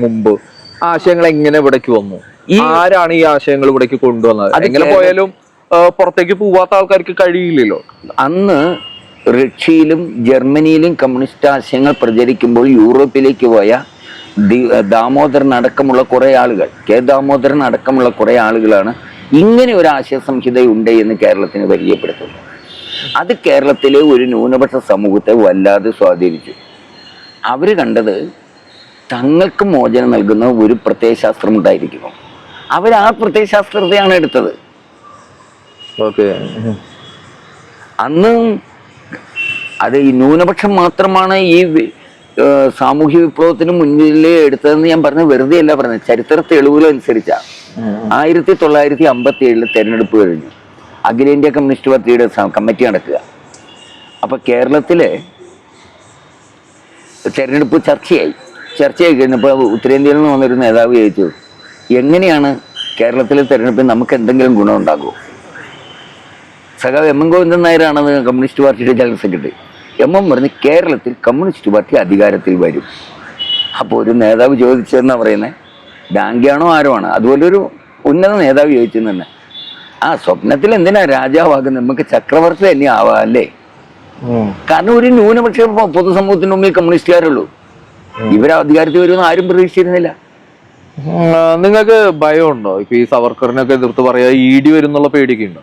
മുമ്പ് ആശയങ്ങൾ എങ്ങനെ ഇവിടേക്ക് വന്നു? ആരാണ് ഈ ആശയങ്ങൾ ഇവിടേക്ക് കൊണ്ടുവന്നത്? എങ്ങനെ പോയാലും പുറത്തേക്ക് പോവാത്ത ആൾക്കാർക്ക് കഴിയില്ലല്ലോ. അന്ന് റഷ്യയിലും ജർമ്മനിയിലും കമ്മ്യൂണിസ്റ്റ് ആശയങ്ങൾ പ്രചരിക്കുമ്പോൾ യൂറോപ്പിലേക്ക് പോയ ദാമോദരൻ അടക്കമുള്ള കുറെ ആളുകൾ, കെ ദാമോദരൻ അടക്കമുള്ള കുറെ ആളുകളാണ് ഇങ്ങനെ ഒരു ആശയ സംഹിത ഉണ്ട് എന്ന് കേരളത്തിന് പരിചയപ്പെടുത്തുന്നത്. അത് കേരളത്തിലെ ഒരു ന്യൂനപക്ഷ സമൂഹത്തെ വല്ലാതെ സ്വാധീനിച്ചു. അവർ കണ്ടത് തങ്ങൾക്ക് മോചനം നൽകുന്ന ഒരു പ്രത്യയശാസ്ത്രം ഉണ്ടായിരിക്കുന്നു. അവർ ആ പ്രത്യയശാസ്ത്രത്തെയാണ് എടുത്തത്. അന്ന് അത് ഈ ന്യൂനപക്ഷം മാത്രമാണ് ഈ സാമൂഹ്യ വിപ്ലവത്തിന് മുന്നിൽ എടുത്തതെന്ന് ഞാൻ പറഞ്ഞത് വെറുതെ അല്ല പറഞ്ഞത്, ചരിത്ര തെളിവുകളനുസരിച്ചാ. 1957 തെരഞ്ഞെടുപ്പ് കഴിഞ്ഞു. അഖിലേന്ത്യാ കമ്മ്യൂണിസ്റ്റ് പാർട്ടിയുടെ കമ്മിറ്റി നടക്കുക. അപ്പൊ കേരളത്തിലെ തെരഞ്ഞെടുപ്പ് ചർച്ചയായി കഴിഞ്ഞപ്പോൾ ഉത്തരേന്ത്യയിൽ നിന്ന് വന്നൊരു നേതാവ് ചോദിച്ചു, എങ്ങനെയാണ് കേരളത്തിലെ തെരഞ്ഞെടുപ്പിൽ നമുക്ക് എന്തെങ്കിലും ഗുണമുണ്ടാകുമോ? സഖാവ് എം എൻ ഗോവിന്ദൻ നായരാണ് കമ്മ്യൂണിസ്റ്റ് പാർട്ടിയുടെ ജനറൽ സെക്രട്ടറി. എം എം പറഞ്ഞ് കേരളത്തിൽ കമ്മ്യൂണിസ്റ്റ് പാർട്ടി അധികാരത്തിൽ വരും. അപ്പോൾ ഒരു നേതാവ് ചോദിച്ചതെന്നാ പറയുന്നത്, ഡാങ്കിയാണോ ആരോ ആണ്, അതുപോലെ ഒരു ഉന്നത നേതാവ് ചോദിച്ചെന്ന് തന്നെ. ആ സ്വപ്നത്തിൽ എന്തിനാ രാജാവാകുന്നത്, നമുക്ക് ചക്രവർത്തി തന്നെ ആവാം അല്ലേ? കാരണം ഒരു ന്യൂനപക്ഷ പൊതുസമൂഹത്തിന് മുമ്പിൽ കമ്മ്യൂണിസ്റ്റുകാരുള്ളൂ. ഇവർ അധികാരത്തിൽ വരുമെന്ന് ആരും പ്രതീക്ഷിച്ചിരുന്നില്ല. നിങ്ങൾക്ക് ഭയമുണ്ടോ? ഇപ്പൊ ഈ സവർക്കറിനൊക്കെ എതിർത്ത് പറയാ ഇ ഡി വരുന്നുള്ള പേടിയൊക്കെ ഉണ്ടോ?